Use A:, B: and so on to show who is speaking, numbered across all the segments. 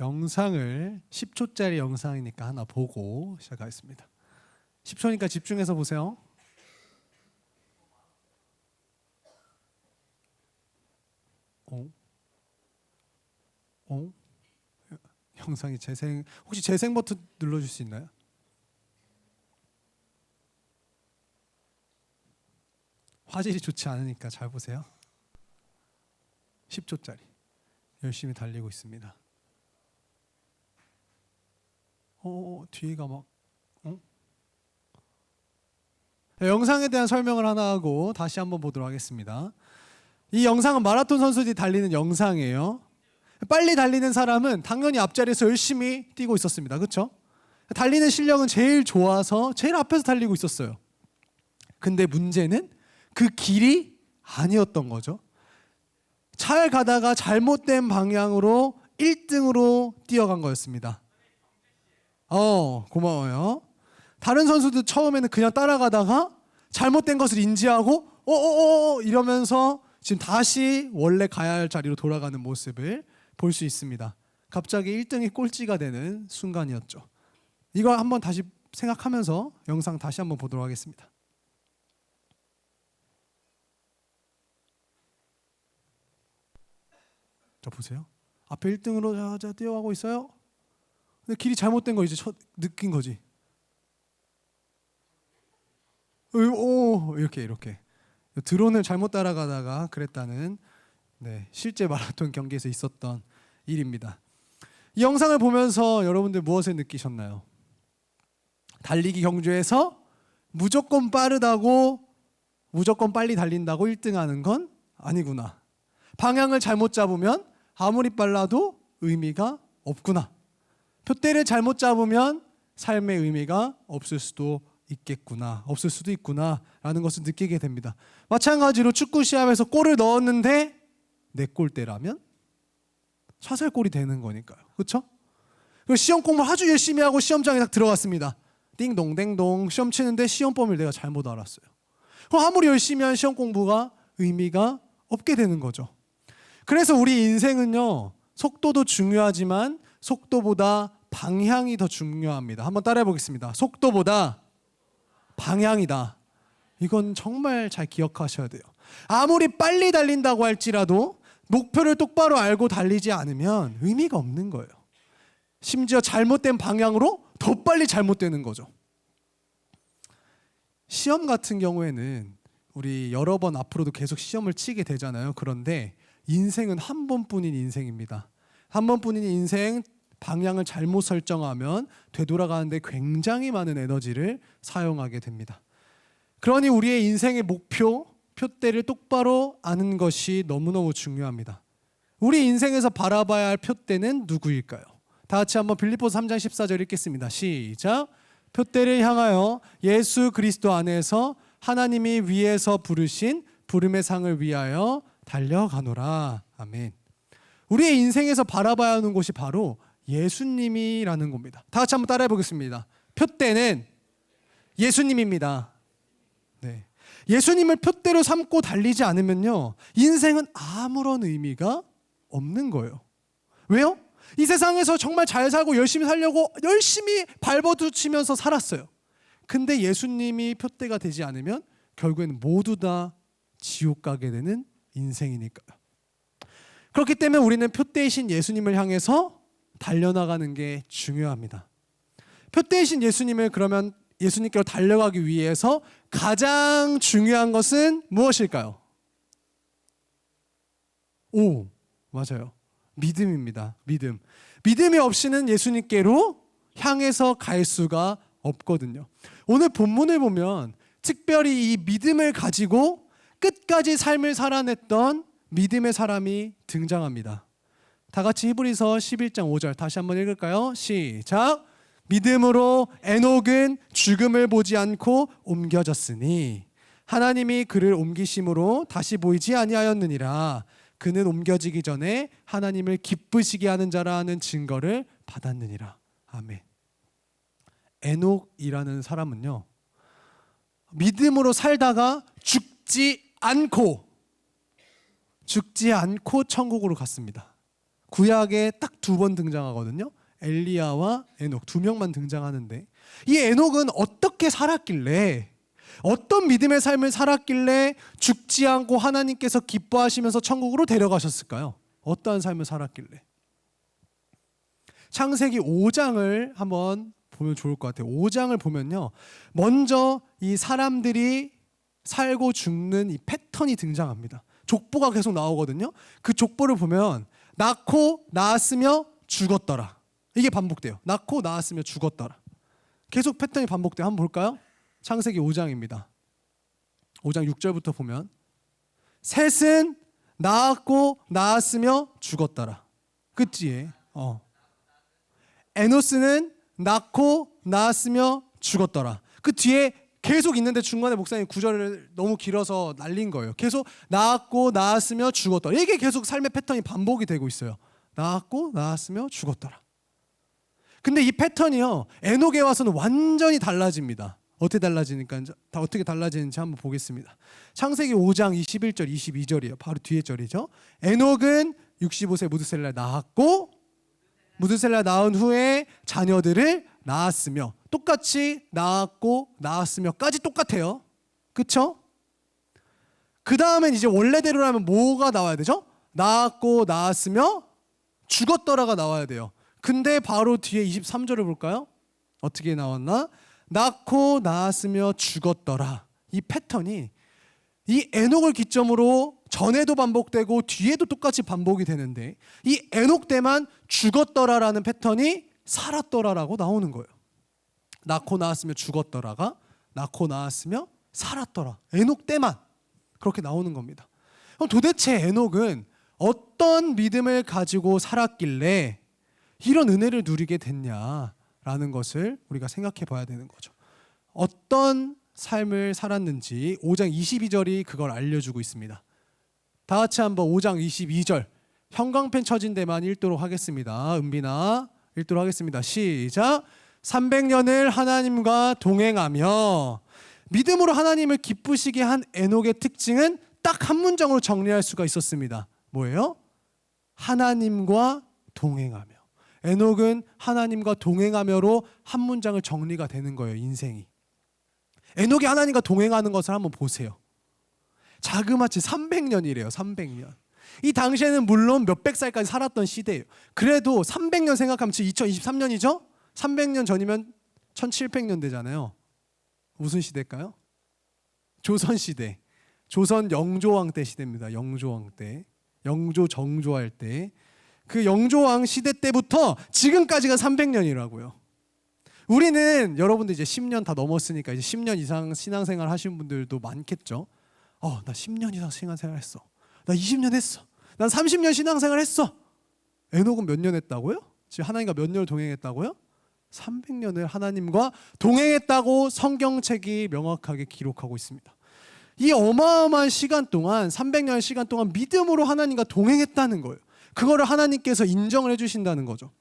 A: 영상을 10초짜리 영상이니까 하나 보고 시작하겠습니다. 10초니까 집중해서 보세요. 영상이 재생, 혹시 재생 버튼 눌러줄 수 있나요? 화질이 좋지 않으니까 잘 보세요. 10초짜리 열심히 달리고 있습니다. 뒤가 막 영상에 대한 설명을 하나 하고 다시 한번 보도록 하겠습니다. 이 영상은 마라톤 선수들이 달리는 영상이에요. 빨리 달리는 사람은 당연히 앞자리에서 열심히 뛰고 있었습니다. 그렇죠? 달리는 실력은 제일 좋아서 제일 앞에서 달리고 있었어요. 근데 문제는 그 길이 아니었던 거죠. 잘 가다가 잘못된 방향으로 1등으로 뛰어간 거였습니다. 고마워요. 다른 선수도 처음에는 그냥 따라가다가 잘못된 것을 인지하고 이러면서 지금 다시 원래 가야 할 자리로 돌아가는 모습을 볼 수 있습니다. 갑자기 1등이 꼴찌가 되는 순간이었죠. 이거 한번 다시 생각하면서 영상 다시 한번 보도록 하겠습니다. 자, 보세요. 앞에 1등으로 뛰어가고 있어요. 근데 길이 잘못된 걸 이제 느낀 거지. 이렇게 드론을 잘못 따라가다가 그랬다는 실제 마라톤 경기에서 있었던 일입니다. 이 영상을 보면서 여러분들 무엇을 느끼셨나요? 달리기 경주에서 무조건 빠르다고 무조건 빨리 달린다고 1등하는 건 아니구나. 방향을 잘못 잡으면 아무리 빨라도 의미가 없구나. 표대를 잘못 잡으면 삶의 의미가 없을 수도 있구나 라는 것을 느끼게 됩니다. 마찬가지로 축구 시합에서 골을 넣었는데 내 골대라면 사살골이 되는 거니까요. 그렇죠? 시험 공부를 아주 열심히 하고 시험장에 딱 들어갔습니다. 띵동댕동 시험 치는데 시험 범위를 내가 잘못 알았어요. 그럼 아무리 열심히 한 시험 공부가 의미가 없게 되는 거죠. 그래서 우리 인생은요, 속도도 중요하지만 속도보다 방향이 더 중요합니다. 한번 따라해 보겠습니다. 속도보다 방향이다. 이건 정말 잘 기억하셔야 돼요. 아무리 빨리 달린다고 할지라도 목표를 똑바로 알고 달리지 않으면 의미가 없는 거예요. 심지어 잘못된 방향으로 더 빨리 잘못되는 거죠. 시험 같은 경우에는 우리 여러 번 앞으로도 계속 시험을 치게 되잖아요. 그런데 인생은 한 번뿐인 인생입니다. 한 번뿐인 인생, 방향을 잘못 설정하면 되돌아가는데 굉장히 많은 에너지를 사용하게 됩니다. 그러니 우리의 인생의 목표, 표대를 똑바로 아는 것이 너무너무 중요합니다. 우리 인생에서 바라봐야 할 표대는 누구일까요? 다 같이 한번 빌립보서 3장 14절 읽겠습니다. 시작. 표대를 향하여 예수 그리스도 안에서 하나님이 위에서 부르신 부름의 상을 위하여 달려가노라. 아멘. 우리의 인생에서 바라봐야 하는 곳이 바로 예수님이라는 겁니다. 다 같이 한번 따라해 보겠습니다. 표대는 예수님입니다. 네. 예수님을 표대로 삼고 달리지 않으면요, 인생은 아무런 의미가 없는 거예요. 왜요? 이 세상에서 정말 잘 살고 열심히 살려고 열심히 발버둥치면서 살았어요. 근데 예수님이 표대가 되지 않으면 결국에는 모두 다 지옥 가게 되는 인생이니까요. 그렇기 때문에 우리는 표대이신 예수님을 향해서 달려나가는 게 중요합니다. 표대이신 예수님을 그러면 예수님께로 달려가기 위해서 가장 중요한 것은 무엇일까요? 맞아요. 믿음입니다. 믿음. 믿음이 없이는 예수님께로 향해서 갈 수가 없거든요. 오늘 본문을 보면 특별히 이 믿음을 가지고 끝까지 삶을 살아냈던 믿음의 사람이 등장합니다. 다 같이 히브리서 11장 5절 다시 한번 읽을까요? 시작. 믿음으로 에녹은 죽음을 보지 않고 옮겨졌으니 하나님이 그를 옮기심으로 다시 보이지 아니하였느니라. 그는 옮겨지기 전에 하나님을 기쁘시게 하는 자라는 증거를 받았느니라. 아멘. 에녹이라는 사람은요, 믿음으로 살다가 죽지 않고 천국으로 갔습니다. 구약에 딱 두 번 등장하거든요. 엘리야와 에녹 두 명만 등장하는데 이 에녹은 어떻게 살았길래 어떤 믿음의 삶을 살았길래 죽지 않고 하나님께서 기뻐하시면서 천국으로 데려가셨을까요? 어떠한 삶을 살았길래? 창세기 5장을 한번 보면 좋을 것 같아요. 5장을 보면요. 먼저 이 사람들이 살고 죽는 이 패턴이 등장합니다. 족보가 계속 나오거든요. 그 족보를 보면 낳고 낳았으며 죽었더라. 이게 반복돼요. 낳고 낳았으며 죽었더라. 계속 패턴이 반복돼요. 한번 볼까요? 창세기 5장입니다. 5장 6절부터 보면 셋은 낳았고 낳았으며 죽었더라. 끝이에 에노스는 낳고 낳았으며 죽었더라. 그 뒤에 계속 있는데 중간에 목사님 구절을 너무 길어서 날린 거예요. 계속 낳았고 낳았으며 죽었더라. 이게 계속 삶의 패턴이 반복이 되고 있어요. 낳았고 낳았으며 죽었더라. 근데 이 패턴이요, 에녹에 와서는 완전히 달라집니다. 어떻게 달라지는지 한번 보겠습니다. 창세기 5장 21절 22절이에요. 바로 뒤에 절이죠. 에녹은 65세 무드셀라 낳았고 무드셀라 낳은 후에 자녀들을 낳았으며, 똑같이 낳았고 낳았으며까지 똑같아요. 그렇죠? 그 다음엔 이제 원래대로라면 뭐가 나와야 되죠? 낳았고 낳았으며 죽었더라가 나와야 돼요. 근데 바로 뒤에 23절을 볼까요? 어떻게 나왔나? 낳고 낳았으며 죽었더라. 이 패턴이 이 에녹을 기점으로 전에도 반복되고 뒤에도 똑같이 반복이 되는데 이 에녹 때만 죽었더라라는 패턴이 살았더라라고 나오는 거예요. 낳고 낳았으며 죽었더라가 낳고 낳았으며 살았더라. 에녹 때만 그렇게 나오는 겁니다. 그럼 도대체 에녹은 어떤 믿음을 가지고 살았길래 이런 은혜를 누리게 됐냐라는 것을 우리가 생각해 봐야 되는 거죠. 어떤 삶을 살았는지 5장 22절이 그걸 알려주고 있습니다. 다 같이 한번 5장 22절 형광펜 쳐진 데만 읽도록 하겠습니다. 은빈아 읽도록 하겠습니다. 시작. 300년을 하나님과 동행하며 믿음으로 하나님을 기쁘시게 한 에녹의 특징은 딱 한 문장으로 정리할 수가 있었습니다. 뭐예요? 하나님과 동행하며. 에녹은 하나님과 동행하며로 한 문장을 정리가 되는 거예요. 인생이. 에녹이 하나님과 동행하는 것을 한번 보세요. 자그마치 300년이래요. 300년. 이 당시에는 물론 몇백 살까지 살았던 시대예요. 그래도 300년 생각하면 지금 2023년이죠? 300년 전이면 1700년 되잖아요. 무슨 시대일까요? 조선시대. 조선 영조왕 때 시대입니다. 영조왕 때. 영조 정조할 때. 그 영조왕 시대 때부터 지금까지가 300년이라고요. 우리는 여러분들 이제 10년 다 넘었으니까 이제 10년 이상 신앙생활 하신 분들도 많겠죠. 나 10년 이상 신앙생활 했어. 나 20년 했어. 난 30년 신앙생활 했어. 에녹은 몇 년 했다고요? 지금 하나님과 몇 년을 동행했다고요? 300년을 하나님과 동행했다고 성경책이 명확하게 기록하고 있습니다. 이 어마어마한 시간 동안 300년 시간 동안 믿음으로 하나님과 동행했다는 거예요. 그거를 하나님께서 인정을 해주신다는 거죠.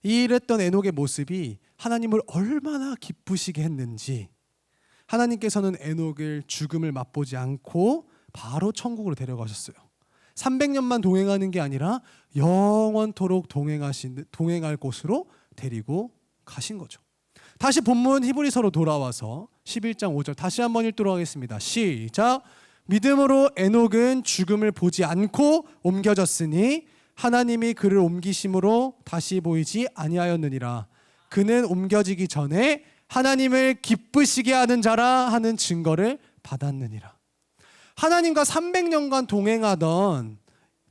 A: 이랬던 에녹의 모습이 하나님을 얼마나 기쁘시게 했는지 하나님께서는 에녹을 죽음을 맛보지 않고 바로 천국으로 데려가셨어요. 300년만 동행하는 게 아니라 영원토록 동행할 곳으로 데리고 가신 거죠. 다시 본문 히브리서로 돌아와서 11장 5절 다시 한번 읽도록 하겠습니다. 시작. 믿음으로 에녹은 죽음을 보지 않고 옮겨졌으니 하나님이 그를 옮기심으로 다시 보이지 아니하였느니라. 그는 옮겨지기 전에 하나님을 기쁘시게 하는 자라 하는 증거를 받았느니라. 하나님과 300년간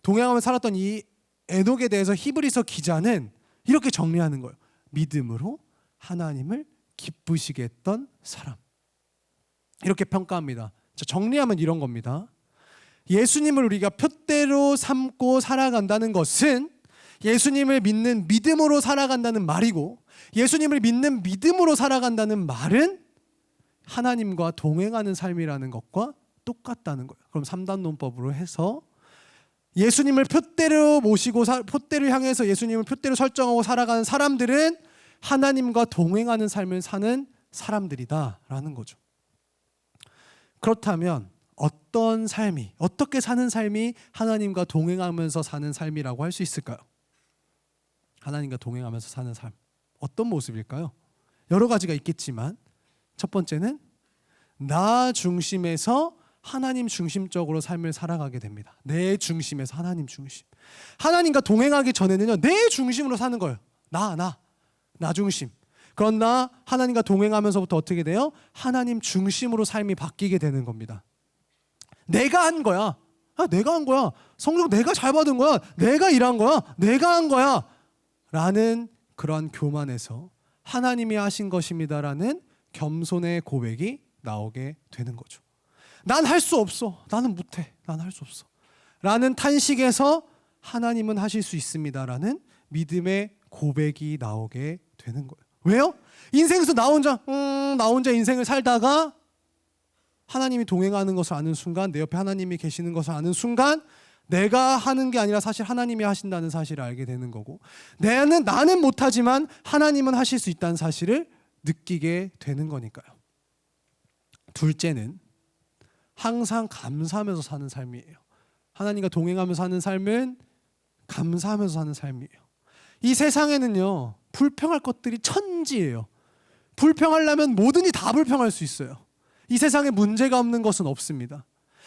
A: 동행하며 살았던 이 에녹에 대해서 히브리서 기자는 이렇게 정리하는 거예요. 믿음으로 하나님을 기쁘시게 했던 사람. 이렇게 평가합니다. 정리하면 이런 겁니다. 예수님을 우리가 표대로 삼고 살아간다는 것은 예수님을 믿는 믿음으로 살아간다는 말이고, 예수님을 믿는 믿음으로 살아간다는 말은 하나님과 동행하는 삶이라는 것과 똑같다는 거예요. 그럼 3단 논법으로 해서 예수님을 표대로 모시고 표대를 향해서 예수님을 표대로 설정하고 살아가는 사람들은 하나님과 동행하는 삶을 사는 사람들이다라는 거죠. 그렇다면 어떤 삶이, 어떻게 사는 삶이 하나님과 동행하면서 사는 삶이라고 할 수 있을까요? 하나님과 동행하면서 사는 삶, 어떤 모습일까요? 여러 가지가 있겠지만 첫 번째는 나 중심에서 하나님 중심적으로 삶을 살아가게 됩니다. 내 중심에서 하나님 중심. 하나님과 동행하기 전에는요, 내 중심으로 사는 거예요. 나 중심. 그러나 하나님과 동행하면서부터 어떻게 돼요? 하나님 중심으로 삶이 바뀌게 되는 겁니다. 내가 한 거야. 내가 한 거야. 성령 내가 잘 받은 거야. 내가 일한 거야. 내가 한 거야. 라는 그러한 교만에서 하나님이 하신 것입니다라는 겸손의 고백이 나오게 되는 거죠. 난 할 수 없어. 나는 못해. 난 할 수 없어. 라는 탄식에서 하나님은 하실 수 있습니다라는 믿음의 고백이 나오게 되는 거예요. 왜요? 인생에서 나 혼자 인생을 살다가 하나님이 동행하는 것을 아는 순간, 내 옆에 하나님이 계시는 것을 아는 순간 내가 하는 게 아니라 사실 하나님이 하신다는 사실을 알게 되는 거고, 나는 못하지만 하나님은 하실 수 있다는 사실을 느끼게 되는 거니까요. 둘째는 항상 감사하면서 사는 삶이에요. 하나님과 동행하면서 사는 삶은 감사하면서 사는 삶이에요. 이 세상에는요, 불평할 것들이 천지예요. 불평하려면 뭐든지 다 불평할 수 있어요. 이 세상에 문제가 없는 것은 없습니다.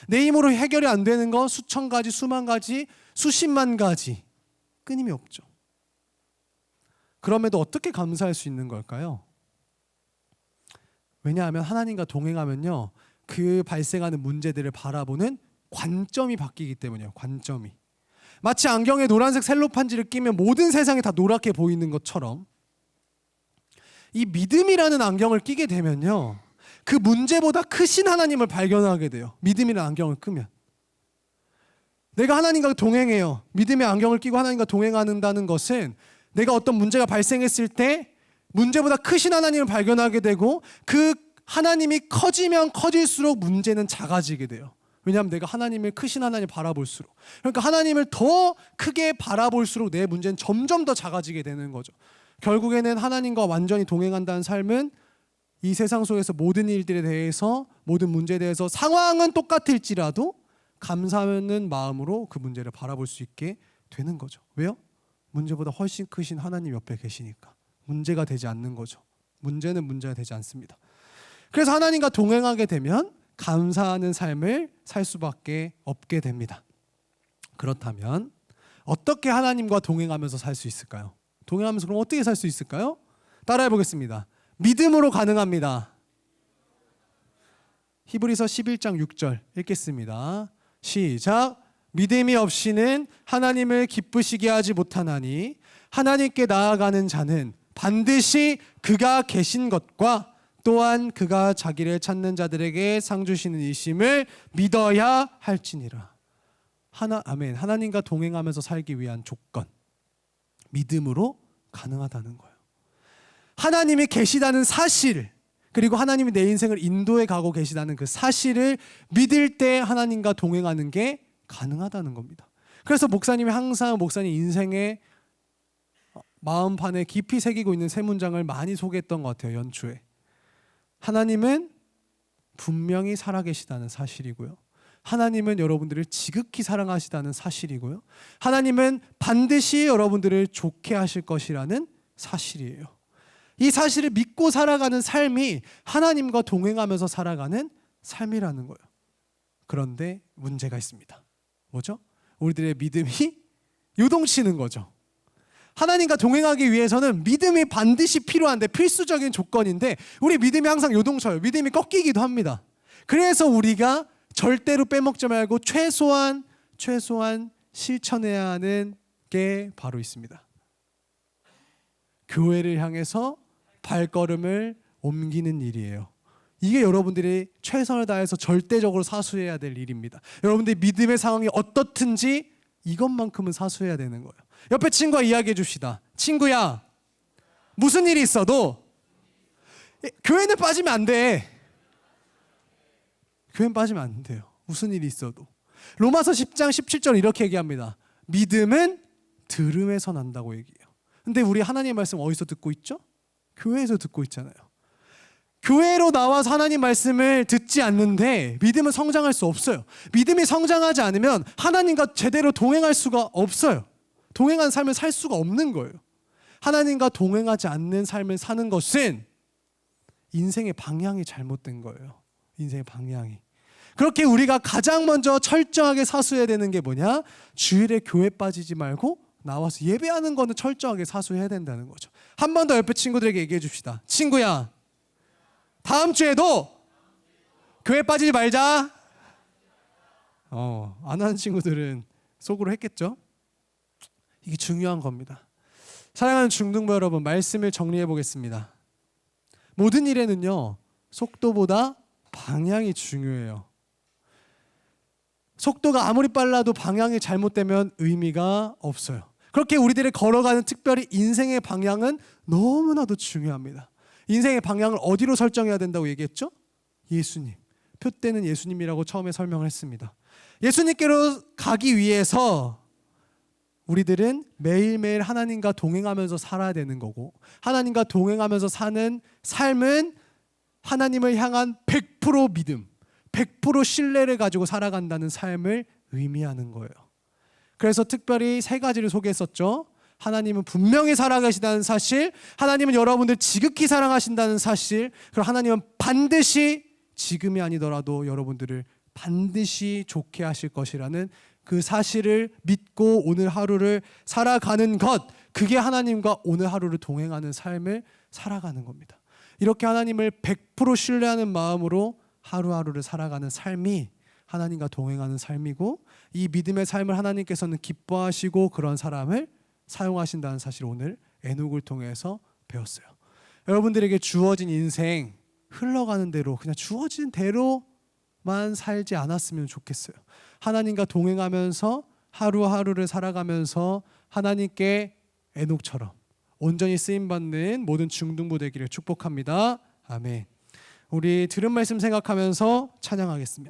A: 내 힘으로 해결이 안 되는 거 수천 가지, 수만 가지, 수십만 가지 끊임이 없죠. 그럼에도 어떻게 감사할 수 있는 걸까요? 왜냐하면 하나님과 동행하면요, 그 발생하는 문제들을 바라보는 관점이 바뀌기 때문이에요. 관점이. 마치 안경에 노란색 셀로판지를 끼면 모든 세상이 다 노랗게 보이는 것처럼 이 믿음이라는 안경을 끼게 되면요, 그 문제보다 크신 하나님을 발견하게 돼요. 믿음이라는 안경을 끄면. 내가 하나님과 동행해요. 믿음의 안경을 끼고 하나님과 동행한다는 것은 내가 어떤 문제가 발생했을 때 문제보다 크신 하나님을 발견하게 되고, 그 하나님이 커지면 커질수록 문제는 작아지게 돼요. 왜냐하면 내가 하나님을 크신 하나님을 바라볼수록, 그러니까 하나님을 더 크게 바라볼수록 내 문제는 점점 더 작아지게 되는 거죠. 결국에는 하나님과 완전히 동행한다는 삶은 이 세상 속에서 모든 일들에 대해서, 모든 문제에 대해서 상황은 똑같을지라도 감사하는 마음으로 그 문제를 바라볼 수 있게 되는 거죠. 왜요? 문제보다 훨씬 크신 하나님 옆에 계시니까 문제가 되지 않는 거죠. 문제는 문제가 되지 않습니다. 그래서 하나님과 동행하게 되면 감사하는 삶을 살 수밖에 없게 됩니다. 그렇다면 어떻게 하나님과 동행하면서 살 수 있을까요? 동행하면서 그럼 어떻게 살 수 있을까요? 따라해 보겠습니다. 믿음으로 가능합니다. 히브리서 11장 6절 읽겠습니다. 시작. 믿음이 없이는 하나님을 기쁘시게 하지 못하나니 하나님께 나아가는 자는 반드시 그가 계신 것과 또한 그가 자기를 찾는 자들에게 상 주시는 이심을 믿어야 할지니라. 아멘. 하나님과 동행하면서 살기 위한 조건, 믿음으로 가능하다는 거예요. 하나님이 계시다는 사실, 그리고 하나님이 내 인생을 인도해 가고 계시다는 그 사실을 믿을 때 하나님과 동행하는 게 가능하다는 겁니다. 그래서 목사님이 항상 목사님 인생의 마음판에 깊이 새기고 있는 세 문장을 많이 소개했던 것 같아요. 연초에. 하나님은 분명히 살아계시다는 사실이고요. 하나님은 여러분들을 지극히 사랑하시다는 사실이고요. 하나님은 반드시 여러분들을 좋게 하실 것이라는 사실이에요. 이 사실을 믿고 살아가는 삶이 하나님과 동행하면서 살아가는 삶이라는 거예요. 그런데 문제가 있습니다. 뭐죠? 우리들의 믿음이 요동치는 거죠. 하나님과 동행하기 위해서는 믿음이 반드시 필요한데, 필수적인 조건인데 우리 믿음이 항상 요동쳐요. 믿음이 꺾이기도 합니다. 그래서 우리가 절대로 빼먹지 말고 최소한 실천해야 하는 게 바로 있습니다. 교회를 향해서 발걸음을 옮기는 일이에요. 이게 여러분들이 최선을 다해서 절대적으로 사수해야 될 일입니다. 여러분들이 믿음의 상황이 어떻든지 이것만큼은 사수해야 되는 거예요. 옆에 친구와 이야기해 줍시다. 친구야, 무슨 일이 있어도 교회는 빠지면 안 돼. 교회는 빠지면 안 돼요. 무슨 일이 있어도. 로마서 10장 17절 이렇게 얘기합니다. 믿음은 들음에서 난다고 얘기해요. 근데 우리 하나님의 말씀 어디서 듣고 있죠? 교회에서 듣고 있잖아요. 교회로 나와서 하나님 말씀을 듣지 않는데 믿음은 성장할 수 없어요. 믿음이 성장하지 않으면 하나님과 제대로 동행할 수가 없어요. 동행한 삶을 살 수가 없는 거예요. 하나님과 동행하지 않는 삶을 사는 것은 인생의 방향이 잘못된 거예요. 인생의 방향이. 그렇게 우리가 가장 먼저 철저하게 사수해야 되는 게 뭐냐? 주일에 교회 빠지지 말고 나와서 예배하는 거는 철저하게 사수해야 된다는 거죠. 한 번 더 옆에 친구들에게 얘기해 줍시다. 친구야, 다음 주에도 교회 빠지지 말자. 안 하는 친구들은 속으로 했겠죠? 이게 중요한 겁니다. 사랑하는 중등부 여러분, 말씀을 정리해 보겠습니다. 모든 일에는요, 속도보다 방향이 중요해요. 속도가 아무리 빨라도 방향이 잘못되면 의미가 없어요. 그렇게 우리들이 걸어가는 특별히 인생의 방향은 너무나도 중요합니다. 인생의 방향을 어디로 설정해야 된다고 얘기했죠? 예수님. 표대는 예수님이라고 처음에 설명을 했습니다. 예수님께로 가기 위해서 우리들은 매일매일 하나님과 동행하면서 살아야 되는 거고, 하나님과 동행하면서 사는 삶은 하나님을 향한 100% 믿음, 100% 신뢰를 가지고 살아간다는 삶을 의미하는 거예요. 그래서 특별히 세 가지를 소개했었죠. 하나님은 분명히 살아계시다는 사실, 하나님은 여러분들 지극히 사랑하신다는 사실, 그리고 하나님은 반드시 지금이 아니더라도 여러분들을 반드시 좋게 하실 것이라는 그 사실을 믿고 오늘 하루를 살아가는 것, 그게 하나님과 오늘 하루를 동행하는 삶을 살아가는 겁니다. 이렇게 하나님을 100% 신뢰하는 마음으로 하루하루를 살아가는 삶이 하나님과 동행하는 삶이고, 이 믿음의 삶을 하나님께서는 기뻐하시고 그런 사람을 사용하신다는 사실을 오늘 에녹을 통해서 배웠어요. 여러분들에게 주어진 인생 흘러가는 대로, 그냥 주어진 대로만 살지 않았으면 좋겠어요. 하나님과 동행하면서 하루하루를 살아가면서 하나님께 에녹처럼 온전히 쓰임받는 모든 중등부 되기를 축복합니다. 아멘. 우리 들은 말씀 생각하면서 찬양하겠습니다.